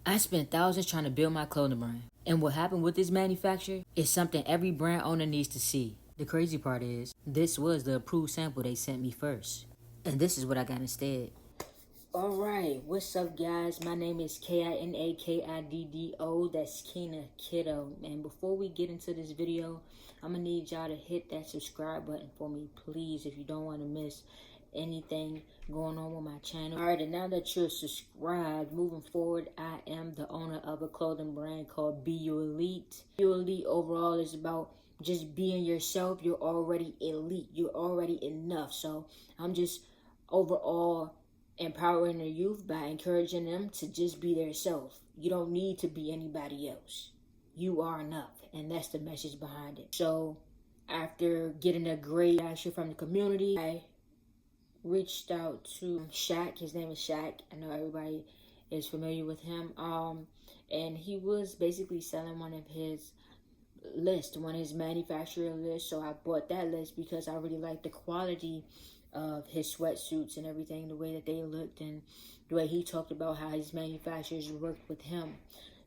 I spent thousands trying to build my clothing brand. And what happened with this manufacturer is something every brand owner needs to see. The crazy part is, this was the approved sample they sent me first. And this is what I got instead. Alright, what's up guys? My name is Kinakiddo, that's Kina Kiddo. And before we get into this video, I'm gonna need y'all to hit that subscribe button for me, please, if you don't want to miss anything going on with my channel. Alright, and now that you're subscribed, moving forward, I am the owner of a clothing brand called Be You Elite. Be You Elite overall is about just being yourself. You're already elite. You're already enough. So I'm just overall empowering the youth by encouraging them to just be their self. You don't need to be anybody else. You are enough, and that's the message behind it. So after getting a great reaction from the community, I reached out to Shaq. His name is Shaq. I know everybody is familiar with him. And he was basically selling one of his manufacturer lists. So I bought that list because I really liked the quality of his sweatsuits and everything, the way that they looked and the way he talked about how his manufacturers worked with him.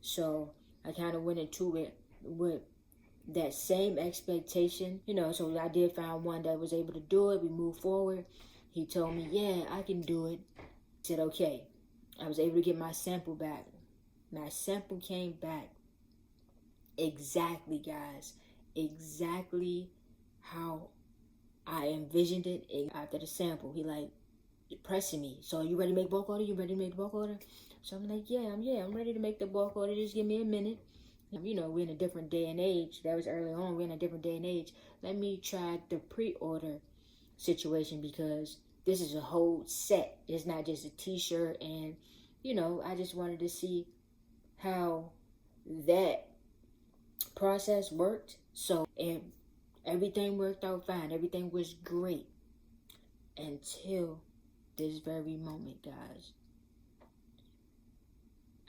So I kind of went into it with that same expectation, so I did find one that was able to do it. We moved forward. He told me, yeah, I can do it. I said, okay. I was able to get my sample back. My sample came back exactly, guys, exactly how I envisioned it. After the sample, he like pressing me. So you ready to make bulk order? You ready to make the bulk order? So I'm like, I'm ready to make the bulk order. Just give me a minute. We're in a different day and age. That was early on. We're in a different day and age. Let me try the pre-order situation because this is a whole set. It's not just a t-shirt. And, I just wanted to see how that process worked. So, and everything worked out fine. Everything was great until this very moment, guys.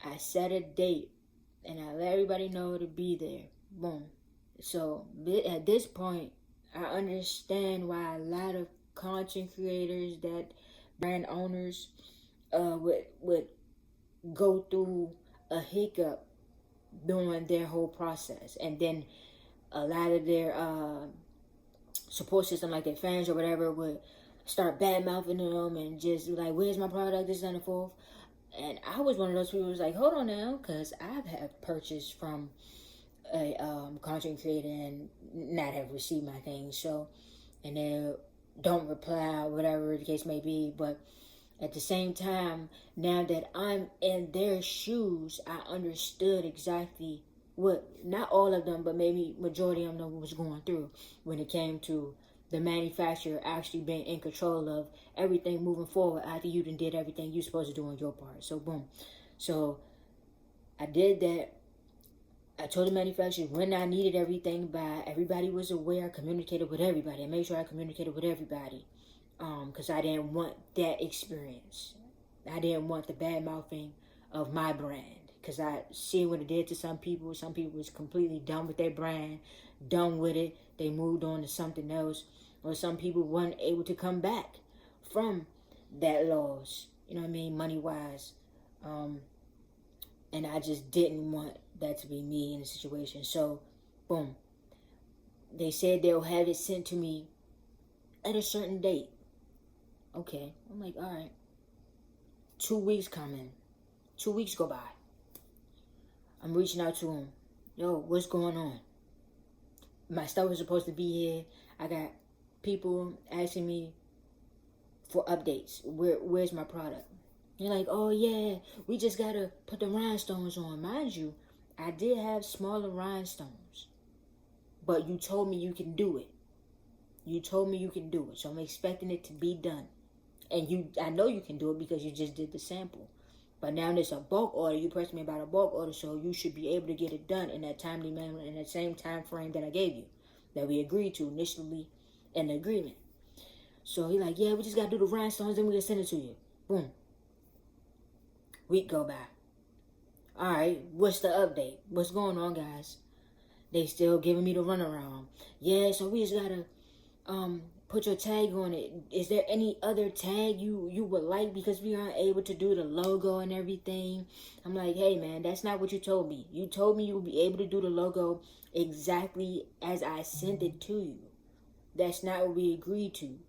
I set a date and I let everybody know to be there. Boom. So at this point, I understand why a lot of content creators, that brand owners, would go through a hiccup during their whole process, and then a lot of their support system, like their fans or whatever, would start bad mouthing them and just like, "Where's my product?" This and the fourth. And I was one of those people who was like, "Hold on now," because I've had purchased from a content creator and not have received my things. So, and they don't reply, whatever the case may be. But at the same time, now that I'm in their shoes, I understood exactly what, not all of them, but maybe majority of them was going through when it came to the manufacturer actually being in control of everything moving forward after you done did everything you're supposed to do on your part. So boom. So I did that. I told the manufacturer when I needed everything by. Everybody was aware. I communicated with everybody. I made sure I communicated with everybody. Because I didn't want that experience. I didn't want the bad mouthing of my brand. Because I see what it did to some people. Some people was completely done with their brand, done with it. They moved on to something else. Or some people weren't able to come back from that loss. Money-wise. And I just didn't want that to be me in the situation. So, boom. They said they'll have it sent to me at a certain date. Okay. I'm like, all right. 2 weeks coming. 2 weeks go by. I'm reaching out to them. Yo, what's going on? My stuff was supposed to be here. I got people asking me for updates. Where's my product? They're like, oh yeah, we just gotta put the rhinestones on. Mind you, I did have smaller rhinestones. But you told me you can do it. You told me you can do it. So I'm expecting it to be done. And I know you can do it because you just did the sample. But now there's a bulk order. You pressed me about a bulk order, so you should be able to get it done in that timely manner, in that same time frame that I gave you, that we agreed to initially in the agreement. So he's like, yeah, we just got to do the rhinestones, then we're going to send it to you. Boom. Week go by. All right, what's the update? What's going on, guys? They still giving me the runaround. Yeah, so we just got to put your tag on it. Is there any other tag you would like? Because we aren't able to do the logo and everything. I'm like, hey man, that's not what you told me. You told me you would be able to do the logo exactly as I sent it to you. That's not what we agreed to.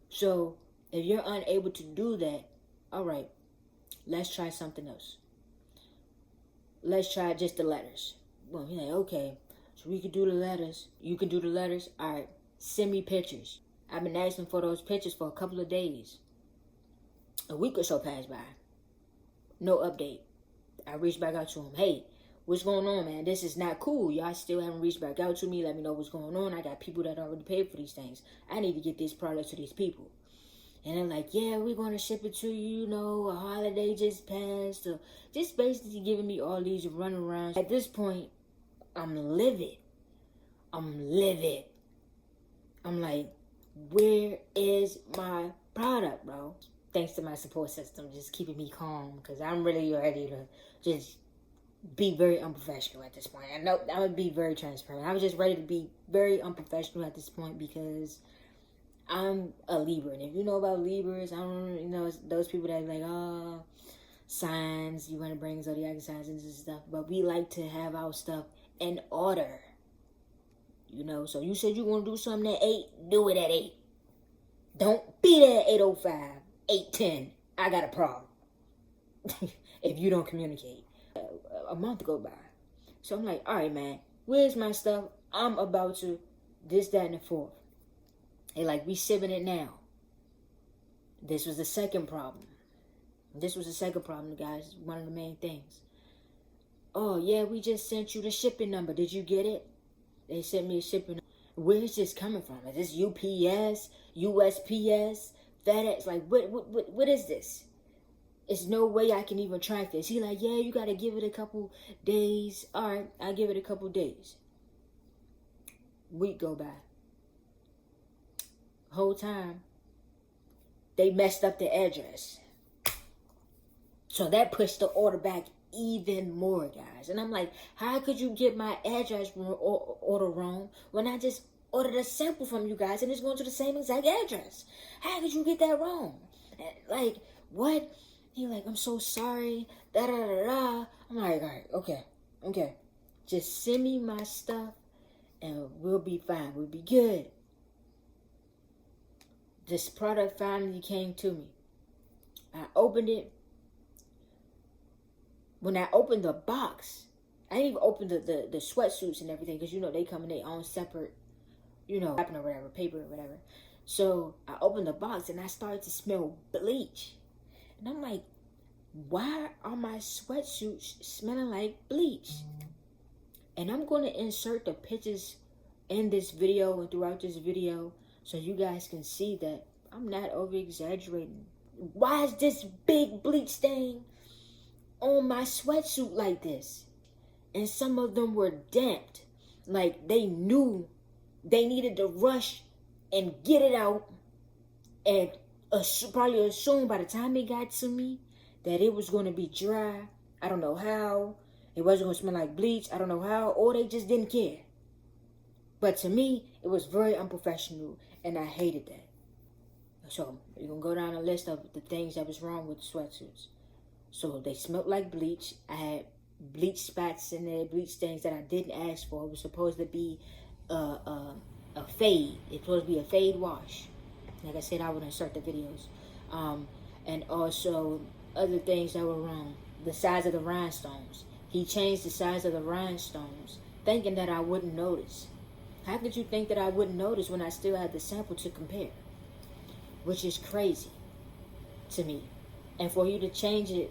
So if you're unable to do that, all right, let's try something else. Let's try just the letters. Well, he's like, okay, so we could do the letters. You can do the letters. All right, send me pictures. I've been asking for those pictures for a couple of days. A week or so passed by. No update. I reached back out to him. Hey, what's going on, man? This is not cool. Y'all still haven't reached back out to me. Let me know what's going on. I got people that already paid for these things. I need to get this product to these people. And they're like, yeah, we're going to ship it to you. You know, a holiday just passed. Or just basically giving me all these runarounds. At this point, I'm livid. I'm like, where is my product, bro? Thanks to my support system, just keeping me calm, because I'm really ready to just be very unprofessional at this point. I know I would be very transparent. I was just ready to be very unprofessional at this point because I'm a Libra. And if you know about Libras, I don't know, those people that are like, oh, signs, you want to bring zodiac signs and stuff, but we like to have our stuff in order. You know, so you said you want to do something at 8, do it at 8. Don't be there at 8:05, 8:10. I got a problem. If you don't communicate. A month go by. So I'm like, all right, man, where's my stuff? I'm about to this, that, and the fourth. They like, we shipping it now. This was the second problem. Guys. One of the main things. Oh, yeah, we just sent you the shipping number. Did you get it? They sent me a shipping number. Where is this coming from? Is this UPS, USPS, FedEx? Like, what is this? There's no way I can even track this. He like, yeah, you got to give it a couple days. All right, I give it a couple days. Week go by. Whole time, they messed up the address. So that pushed the order back even more, guys. And I'm like, how could you get my address order wrong when I just ordered a sample from you guys and it's going to the same exact address? How could you get that wrong? Like, what? He like, I'm so sorry. Da da da da. I'm like, all right, okay. Just send me my stuff and we'll be fine. We'll be good. This product finally came to me. I opened it. When I opened the box, I didn't even open the sweatsuits and everything because, you know, they come in their own separate, you know, wrapping or whatever, paper or whatever. So I opened the box and I started to smell bleach. And I'm like, why are my sweatsuits smelling like bleach? And I'm going to insert the pictures in this video and throughout this video so you guys can see that I'm not over-exaggerating. Why is this big bleach stain on my sweatsuit like this? And some of them were damped. Like they knew they needed to rush and get it out. And probably assumed by the time it got to me that it was going to be dry. I don't know how. It wasn't going to smell like bleach. I don't know how. Or they just didn't care. But to me, it was very unprofessional. And I hated that. So you're going to go down a list of the things that was wrong with the sweatsuits. So they smelled like bleach. I had bleach spots in there, bleach stains that I didn't ask for. It was supposed to be a fade. It's supposed to be a fade wash. Like I said, I would insert the videos. And also other things that were wrong. The size of the rhinestones. He changed the size of the rhinestones, thinking that I wouldn't notice. How could you think that I wouldn't notice when I still had the sample to compare? Which is crazy to me. And for you to change it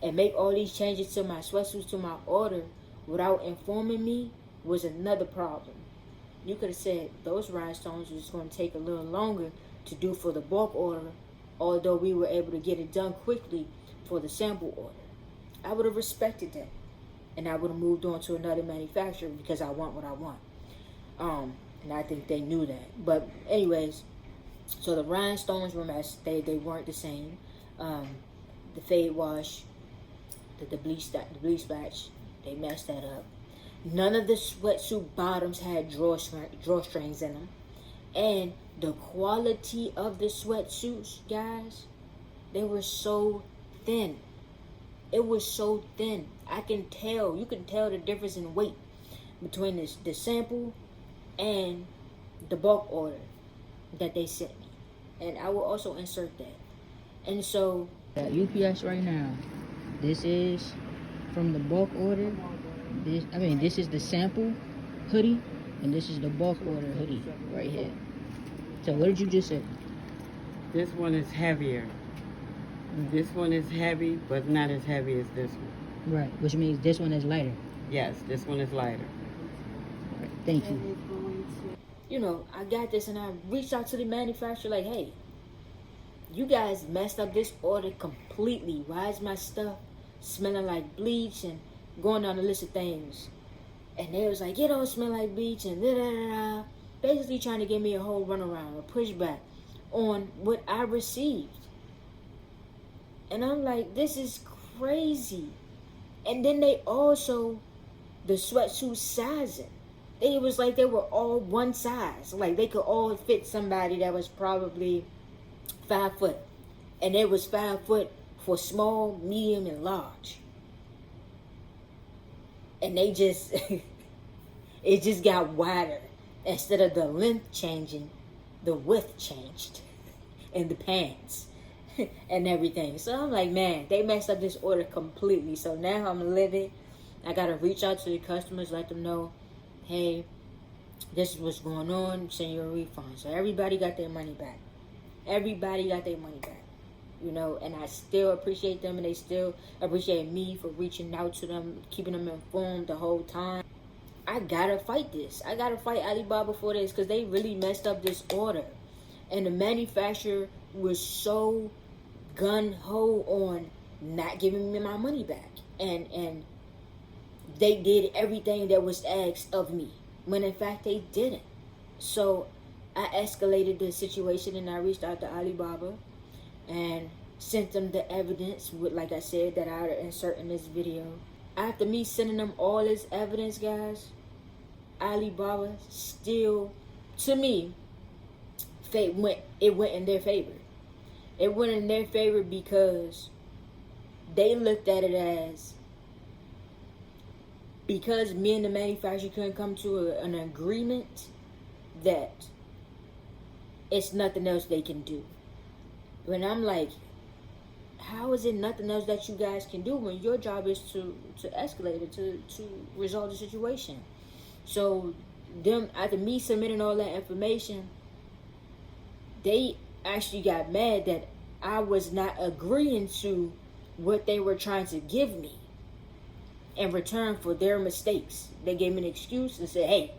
and make all these changes to my sweatsuits, to my order, without informing me was another problem. You could have said those rhinestones was going to take a little longer to do for the bulk order, although we were able to get it done quickly for the sample order. I would have respected that. And I would have moved on to another manufacturer because I want what I want. And I think they knew that. But anyways, so the rhinestones were messed. They weren't the same. The fade wash, the bleach patch, they messed that up. None of the sweatsuit bottoms had drawstrings in them. And the quality of the sweatsuits, guys, they were so thin. It was so thin. I can tell. You can tell the difference in weight between the sample and the bulk order that they sent me. And I will also insert that. And so at UPS right now, this is from the bulk order. This is the sample hoodie, and this is the bulk order hoodie right here. So what did you just say? This one is heavier. This one is heavy, but not as heavy as this one. Right, which means this one is lighter. Yes, this one is lighter. Right, thank you. You know, I got this, and I reached out to the manufacturer like, hey, you guys messed up this order completely. Why is my stuff smelling like bleach and going down the list of things? And they was like, it don't smell like bleach and da da da da. Basically trying to give me a whole runaround, a pushback on what I received. And I'm like, this is crazy. And then they also, the sweatsuit sizing. It was like they were all one size. Like they could all fit somebody that was probably 5 foot. And it was 5 foot for small, medium, and large. And they just, it just got wider. Instead of the length changing, the width changed in the pants and everything. So I'm like, man, they messed up this order completely. So now I'm livid. I got to reach out to the customers, let them know, hey, this is what's going on, send you a refund. So everybody got their money back. Everybody got their money back. You know, and I still appreciate them, and they still appreciate me for reaching out to them, keeping them informed the whole time. I gotta fight this. I gotta fight Alibaba for this, because they really messed up this order. And the manufacturer was so gun-ho on not giving me my money back. And they did everything that was asked of me, when in fact they didn't. So I escalated the situation, and I reached out to Alibaba and sent them the evidence, with, like I said, that I insert in this video. After me sending them all this evidence, guys, Alibaba still, to me, it went in their favor. It went in their favor because they looked at it as, because me and the manufacturer couldn't come to an agreement, that it's nothing else they can do. When I'm like, how is it nothing else that you guys can do when your job is to escalate it, to resolve the situation? So them, after me submitting all that information, they actually got mad that I was not agreeing to what they were trying to give me in return for their mistakes. They gave me an excuse and said, hey,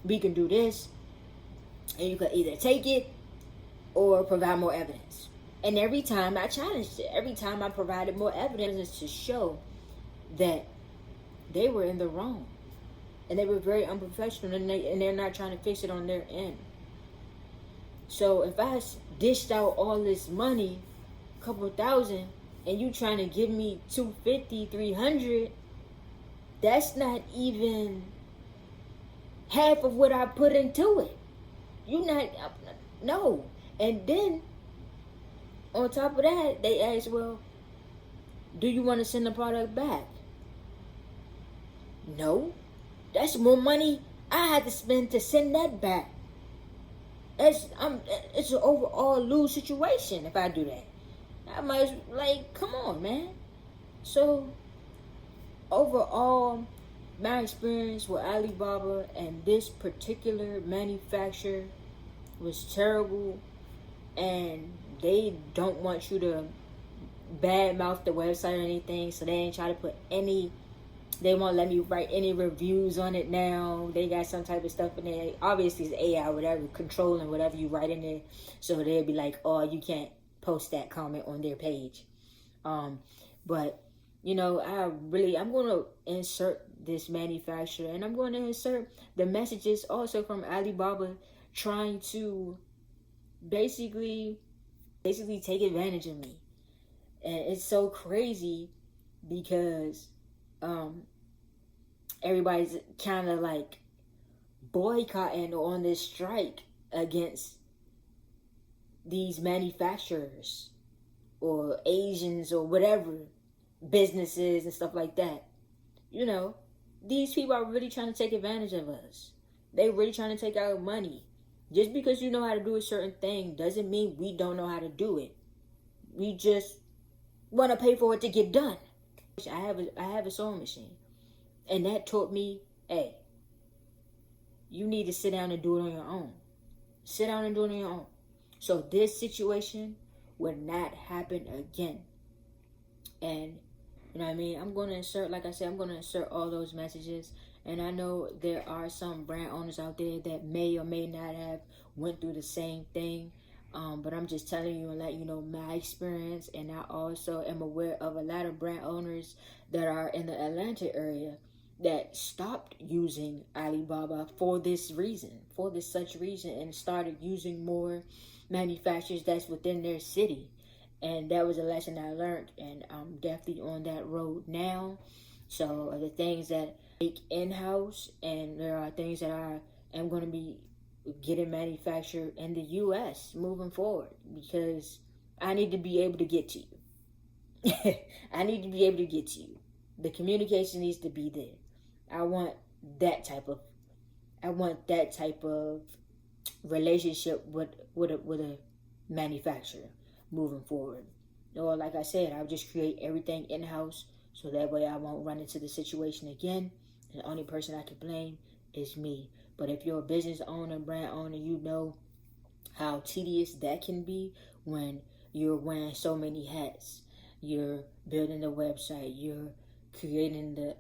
we can do this, and you can either take it or provide more evidence. And every time I challenged it, every time I provided more evidence to show that they were in the wrong. And they were very unprofessional, and they're not trying to fix it on their end. So if I dished out all this money, a couple thousand, and you trying to give me $250, $300, that's not even half of what I put into it. No. And then, on top of that, they asked, well, do you want to send the product back? No. That's more money I had to spend to send that back. It's an overall lose situation if I do that. I might, come on, man. So, overall, my experience with Alibaba and this particular manufacturer was terrible. And they don't want you to badmouth the website or anything, so they ain't try to put any, they won't let me write any reviews on it now. They got some type of stuff in there. Obviously, it's AI, whatever, controlling whatever you write in there. So they'll be like, oh, you can't post that comment on their page. But, you know, I'm going to insert this manufacturer, and I'm going to insert the messages also from Alibaba trying to basically take advantage of me. And it's so crazy because everybody's kind of like boycotting on this strike against these manufacturers or Asians or whatever, businesses and stuff like that. You know, these people are really trying to take advantage of us. They really trying to take our money. Just because you know how to do a certain thing doesn't mean we don't know how to do it. We just want to pay for it to get done. I have a sewing machine, and that taught me, hey, you need to sit down and do it on your own. Sit down and do it on your own. So this situation would not happen again. And you know what I mean? I'm going to insert, like I said, I'm going to insert all those messages. And I know there are some brand owners out there that may or may not have went through the same thing. But I'm just telling you and letting you know my experience. And I also am aware of a lot of brand owners that are in the Atlanta area that stopped using Alibaba for this reason, for this such reason, and started using more manufacturers that's within their city. And that was a lesson I learned, and I'm definitely on that road now. So the things that I make in-house, and there are things that I am going to be getting manufactured in the U.S. moving forward, because I need to be able to get to you. I need to be able to get to you. The communication needs to be there. I want that type of relationship with a manufacturer moving forward. Or like I said, I'll just create everything in-house, so that way I won't run into the situation again. And the only person I can blame is me. But if you're a business owner, brand owner, you know how tedious that can be when you're wearing so many hats. You're building the website, you're creating the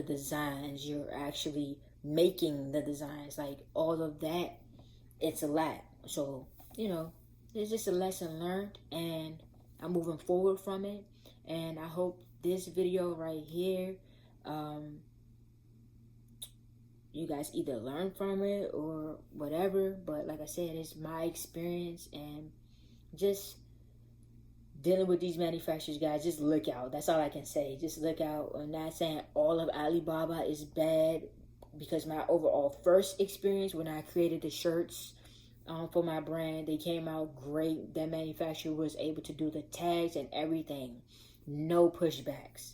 designs, you're actually making the designs, like all of that. It's a lot. So, you know, it's just a lesson learned, and I'm moving forward from it. And I hope this video right here, you guys either learn from it or whatever. But like I said, it's my experience, and just dealing with these manufacturers, guys, just look out. That's all I can say. Just look out. I'm not saying all of Alibaba is bad, because my overall first experience when I created the shirts for my brand, they came out great. That manufacturer was able to do the tags and everything. No pushbacks.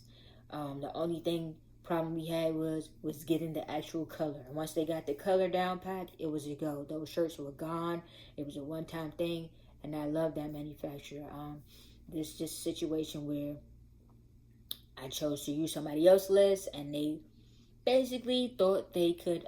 The only problem we had was getting the actual color. Once they got the color down pat, it was a go. Those shirts were gone. It was a one-time thing, and I love that manufacturer. This just a situation where I chose to use somebody else's list, and they basically thought they could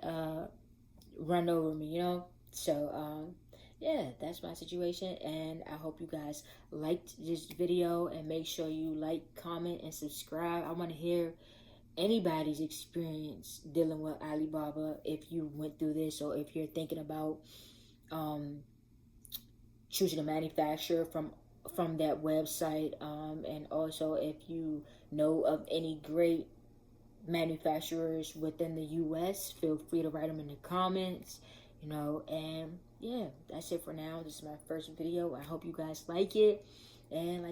run over me, you know? So, yeah, that's my situation, and I hope you guys liked this video, and make sure you like, comment, and subscribe. I want to hear anybody's experience dealing with Alibaba, if you went through this, or if you're thinking about choosing a manufacturer from that website, and also if you know of any great manufacturers within the U.S., feel free to write them in the comments, you know. And yeah, that's it for now. This is my first video. I hope you guys like it, and like